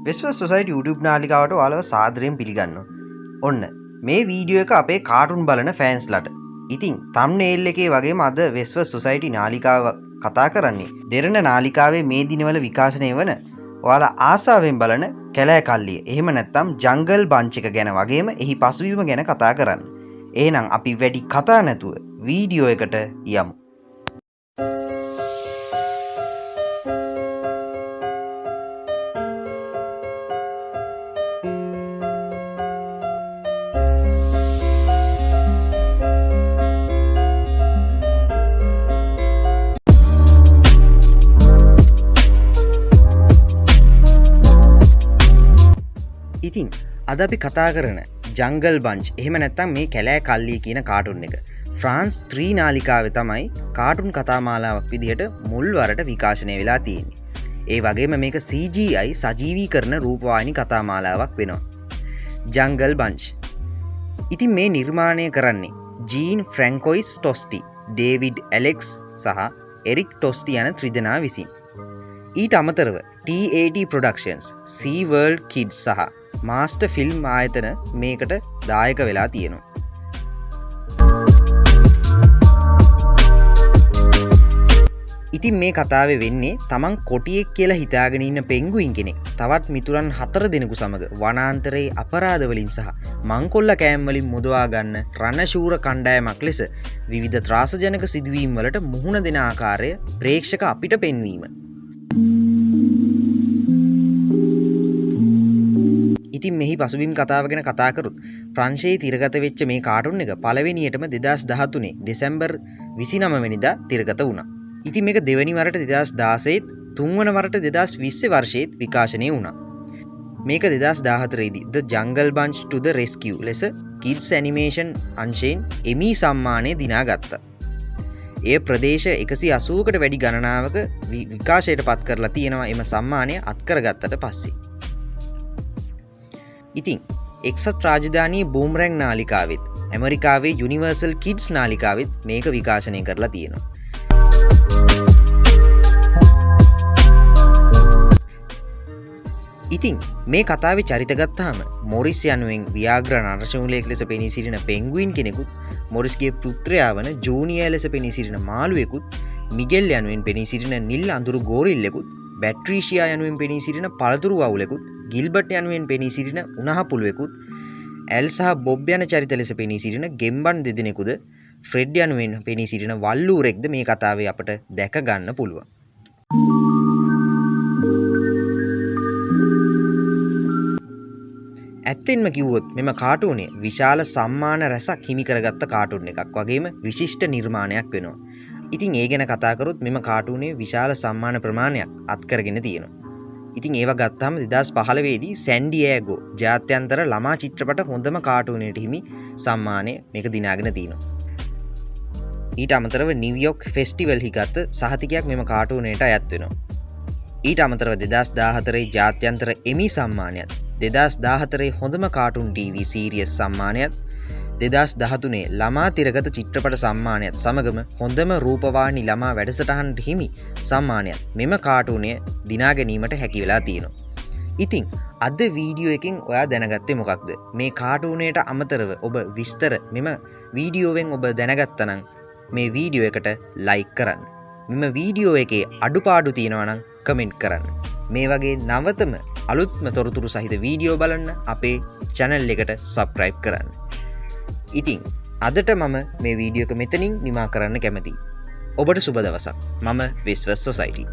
වෙස්වස් society YouTube නාලිකාවට ඔයාලව සාදරයෙන් පිළිගන්නවා. ඔන්න මේ වීඩියෝ එක අපේ කාටුන් බලන ෆෑන්ස්ලට. ඉතින් තම්බ්නේල් එකේ වගේම අද වෙස්වස් සොසයිටි නාලිකාව කතා කරන්නේ දෙරණ නාලිකාවේ මේ දිනවල විකාශනය වන ඔයාලා ආසාවෙන් බලන කැලෑ කල්ලිය. එහෙම නැත්නම් ජංගල් බන්ච් එක ගැන වගේම එහි පසුබිම ගැන කතා කරන්න. එහෙනම් අපි වැඩි කතා නැතුව වීඩියෝ එකට යමු. ඉතින් අද අපි කතා කරන ජංගල් බන්ච් එහෙම නැත්නම් මේ කැලෑ කල්ලිය කියන කාටුන් එක ෆ්‍රාන්ස් 3 නාලිකාවේ තමයි කාටුන් කතා මාලාවක් විදිහට මුල්වරට විකාශනය වෙලා තියෙන්නේ. ඒ වගේම මේක CGI සජීවීකරණ රූපවාහිනී කතා මාලාවක් වෙනවා. ජංගල් බන්ච්. ඉතින් මේ නිර්මාණය කරන්නේ ජීන් ෆ්‍රැන්කොයිස් ටොස්ටි, ඩේවිඩ් ඇලෙක්ස් සහ එරික් ටොස්ටි යන ත්‍රිදෙනා විසින්. ඊට අමතරව TAT Productions, Sea World Kids සහ මාස්ටර් ෆිල්ම් ආයතන මේකට දායක වෙලා තියෙනවා. ඉතින් මේ කතාවේ වෙන්නේ තමන් කොටියෙක් කියලා හිතාගෙන ඉන්න පෙන්ගුයින් කෙනෙක් තවත් මිතුරන් 4 දෙනෙකු සමග වනාන්තරයේ අපරාධ වලින් සහ මංකොල්ල කෑම් වලින් මුදවා ගන්න රණශූර කණ්ඩායමක් ලෙස විවිධ ත්‍රාසජනක සිදුවීම් වලට මුහුණ දෙන ආකාරය ප්‍රේක්ෂක අපිට පෙන්වීම. ඉතින් මෙහි පසුබිම් කතාව ගැන කතා කරොත් ප්‍රංශයේ තිරගත වෙච්ච මේ කාටුන් එක පළවෙනියටම 2013 දෙසැම්බර් 29 වෙනිදා තිරගත වුණා. ඉතින් මේක දෙවෙනි වරට 2016ත් තුන්වන වරට 2020 වර්ෂයේත් විකාශනය වුණා. මේක 2014 දී The Jungle Bunch to the Rescue ලෙස Kids Animation අංශයෙන් එමි සම්මානය දිනාගත්තා. ඒ ප්‍රදේශ 180කට වැඩි ගණනාවක විකාශයට පත් කරලා තියෙනවා එම සම්මානය අත්කරගත්තට පස්සේ. ඉතින් එක්සත් රාජධානී බූමරැං නාලිකාවෙත් ඇමරිකාවේ යුනිවර්සල් කිඩ්ස් නාලිකාවෙත් මේක විකාශනය කරලා තියෙනවා. ඉතින් මේ කතාවේ චරිත ගත්තාම මොරිස් යනුවෙන් ව්‍යාග්‍ර නරශූලයෙක් ලෙස පෙනී සිටින පෙන්ගුයින් කෙනෙකුත්, මොරිස්ගේ පුත්‍රයා වන ජූනියර් ලෙස පෙනී සිටින මාළුවෙකුත්, මිගෙල් යනුවෙන් පෙනී සිටින නිල් අඳුරු ගෝරිල්ලෙකුත්, බැට්‍රීෂියා යනුවෙන් පෙනී සිටින පළතුරු වවුලෙකුත්, ගිල්බට් යනුවෙන් පෙනී සිටින උණහපුළුවෙකුත්, ඇල් සහ බොබ් යන චරිත ලෙස පෙනී සිටින ගෙම්බන් දෙදෙනෙකුද, ෆ්‍රෙඩ් යනුවෙන් පෙනී සිටින වල්ලූරෙක්ද මේ කතාවේ අපට දැක ගන්න පුළුවන්. ඇත්තෙන්ම කිව්වොත් මෙම කාටුනේ විශාල සම්මාන රැසක් හිමි කරගත්ත කාටුන් එකක් වගේම විශිෂ්ට නිර්මාණයක් වෙනවා. ඉතින් ඒ ගැන කතා කරොත් මෙම කාටුනේ විශාල සම්මාන ප්‍රමාණයක් අත්කරගෙන තියෙනවා. ඉතින් ඒව ගත්තාම 2015 දී සෑන් ඩියේගෝ ජාත්‍යන්තර ළමා චිත්‍රපට හොඳම කාටුනේට හිමි සම්මානය මේක දිනාගෙන තියෙනවා. ඊට අමතරව නිව්යෝක් ෆෙස්ටිවල් හි ගත්ත සහතිකයක් මෙම කාටුනේට අයත් වෙනවා. ඊට අමතරව 2014 ජාත්‍යන්තර එමි සම්මානයත්, 2014 හොඳම කාටුන් TV සීරියස් සම්මානයත්, 2013 ළමා තිරගත චිත්‍රපට සම්මානයත් සමගම හොඳම රූපවාහිනී ළමා වැඩසටහනට හිමි සම්මානයත් මෙම කාටුනය දිනා ගැනීමට හැකි වෙලා තියෙනවා. ඉතින් අද වීඩියෝ එකෙන් ඔයා දැනගත්තේ මොකක්ද? මේ කාටුනයට අමතරව ඔබ විස්තර මෙම වීඩියෝවෙන් ඔබ දැනගත්තා නම් මේ වීඩියෝ එකට ලයික් කරන්න. මෙම වීඩියෝ එකේ අඩුපාඩු තියෙනවා නම් කමෙන්ට් කරන්න. මේ වගේ නවතම අලුත්ම තොරතුරු සහිත වීඩියෝ බලන්න අපේ channel එකට subscribe කරන්න. ඉතින් අදට මම මේ වීඩියෝ එක මෙතනින් නිමා කරන්න කැමතියි. ඔබට සුබ දවසක්. මම වෙස්වස් සොසයිටි.